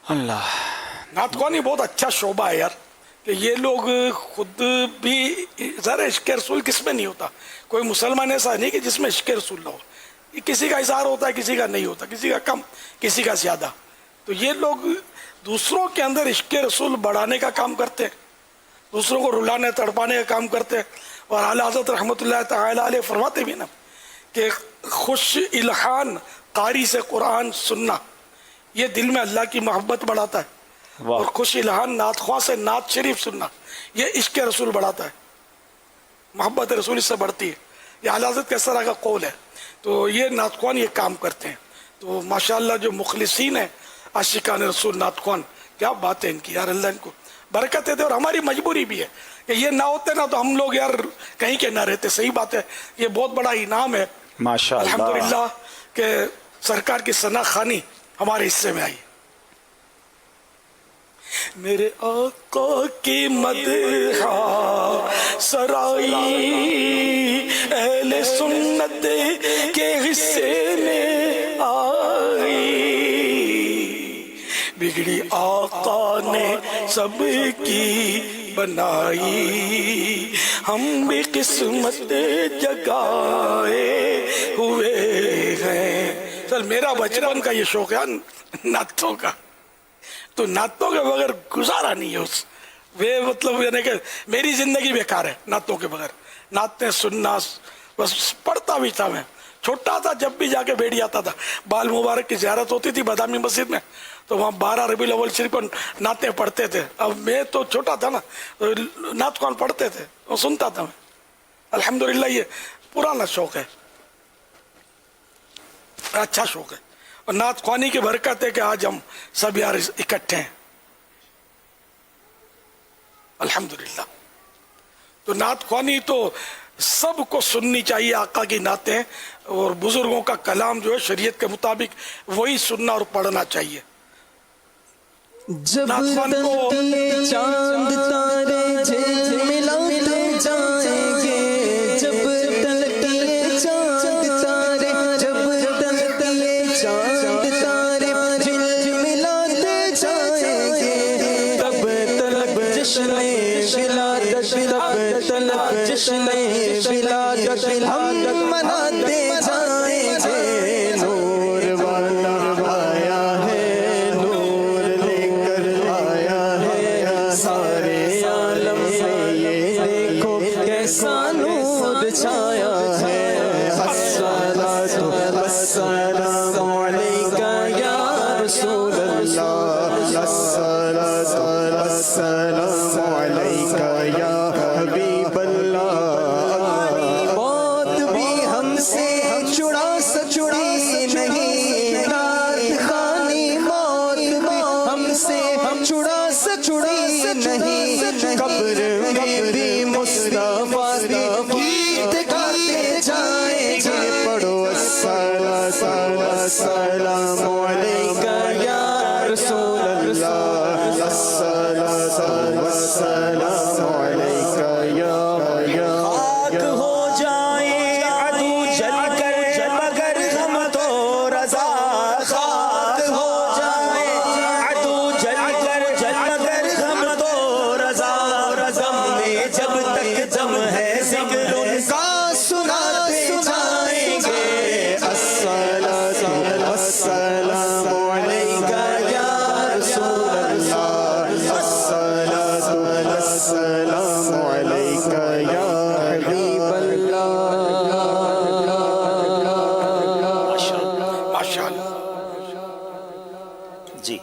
اللہ. نعت خوانی بہت اچھا شعبہ ہے یار کہ یہ لوگ خود بھی ذرا عشق رسول کس میں نہیں ہوتا. کوئی مسلمان ایسا نہیں کہ جس میں عشق رسول نہ ہو. یہ کسی کا اظہار ہوتا ہے، کسی کا نہیں ہوتا، کسی کا کم، کسی کا زیادہ. تو یہ لوگ دوسروں کے اندر عشق رسول بڑھانے کا کام کرتے ہیں، دوسروں کو رلانے تڑپانے کا کام کرتے ہیں. اور اعلیٰ حضرت رحمۃ اللہ تعالیٰ علیہ فرماتے بھی نا کہ خوش الحان قاری سے قرآن سننا یہ دل میں اللہ کی محبت بڑھاتا ہے، اور خوش الحان نعت خواہ سے نعت شریف سننا یہ عشق رسول بڑھاتا ہے، محبت رسول اس سے بڑھتی ہے. یہ اعلیٰ حضرت کے اس طرح کا قول ہے. تو یہ نعت خوان یہ کام کرتے ہیں. تو ماشاءاللہ جو مخلصین ہیں عاشقان رسول نعت خوان، کیا بات ہے ان کی یار، اللہ ان کو برکت دے. اور ہماری مجبوری بھی ہے کہ یہ نہ ہوتے نا تو ہم لوگ یار کہیں کے نہ رہتے. صحیح بات ہے، یہ بہت بڑا انعام ہے ماشاءاللہ الحمدللہ کہ سرکار کی ثنا خوانی ہمارے حصے میں آئی. میرے آقا کی مدح سرائی اہل سنت کے حصے میں آئی. بگڑی آقا نے سب کی بنائی، ہم بھی قسمت جگائے ہوئے ہیں. چل میرا بچپن کا یہ شوق ہے نعتوں کا، تو نعتوں کے بغیر گزارا نہیں ہے اس مطلب یعنی کہ میری زندگی بیکار ہے نعتوں کے بغیر. نعتیں سننا بس پڑھتا بھی تھا میں چھوٹا تھا، جب بھی جا کے بیٹھ جاتا تھا. بال مبارک کی زیارت ہوتی تھی بادامی مسجد میں، تو وہاں 12 ربیع الاول شریف پر نعتیں پڑھتے تھے. اب میں تو چھوٹا تھا نا، نعت خوان پڑھتے تھے اور سنتا تھا میں. الحمدللہ یہ پرانا شوق ہے، اچھا شوق ہے. اور نعت خوانی کی برکت ہے کہ آج ہم سب یار اکٹھے ہیں الحمدللہ. تو نعت خوانی تو سب کو سننی چاہیے، آقا کی نعتیں اور بزرگوں کا کلام جو ہے شریعت کے مطابق وہی سننا اور پڑھنا چاہیے. جب تلتے چاند تارے جھلملاتے جائیں گے، جب تلتے چاند تارے، جب تلتے چاند تارے جھلملاتے جائیں گے، تب تلک جشن ولادت، تب تلک جشن ولادت ہم مناتے جائیں گے. نور والا آیا ہے، نور لے کر آیا ہے، سارے عالم میں یہ دیکھو کیسا نور چھایا ہے. الصلاۃ والسلام علیکہ یا رسول اللہ، الصلاۃ والسلام علیکہ یا حبیب اللہ. موت بھی ہم سے چڑی نہیں، نعت خوانی موت بھی ہم سے چڑی نہیں، قبر میں بھی مصطفیٰ کی گیت گاتے جائیں گے. پڑھو الصلاۃ والسلام علیکہ یا رسول اللہ، الصلاۃ والسلام علیکہ یا خاک ہو جائیں عدو جل کر مگر غم تو رضا، خاک ہو جائیں عدو جل کر مگر غم تو رضا. غم میں جب تک دم ہے ذکر ان کا سناتے جائیں گے. الصلاۃ والسلام علیکہ یا رسول اللہ، الصلاۃ والسلام علیکہ یا حبیب اللہ. ماشاءاللہ جی.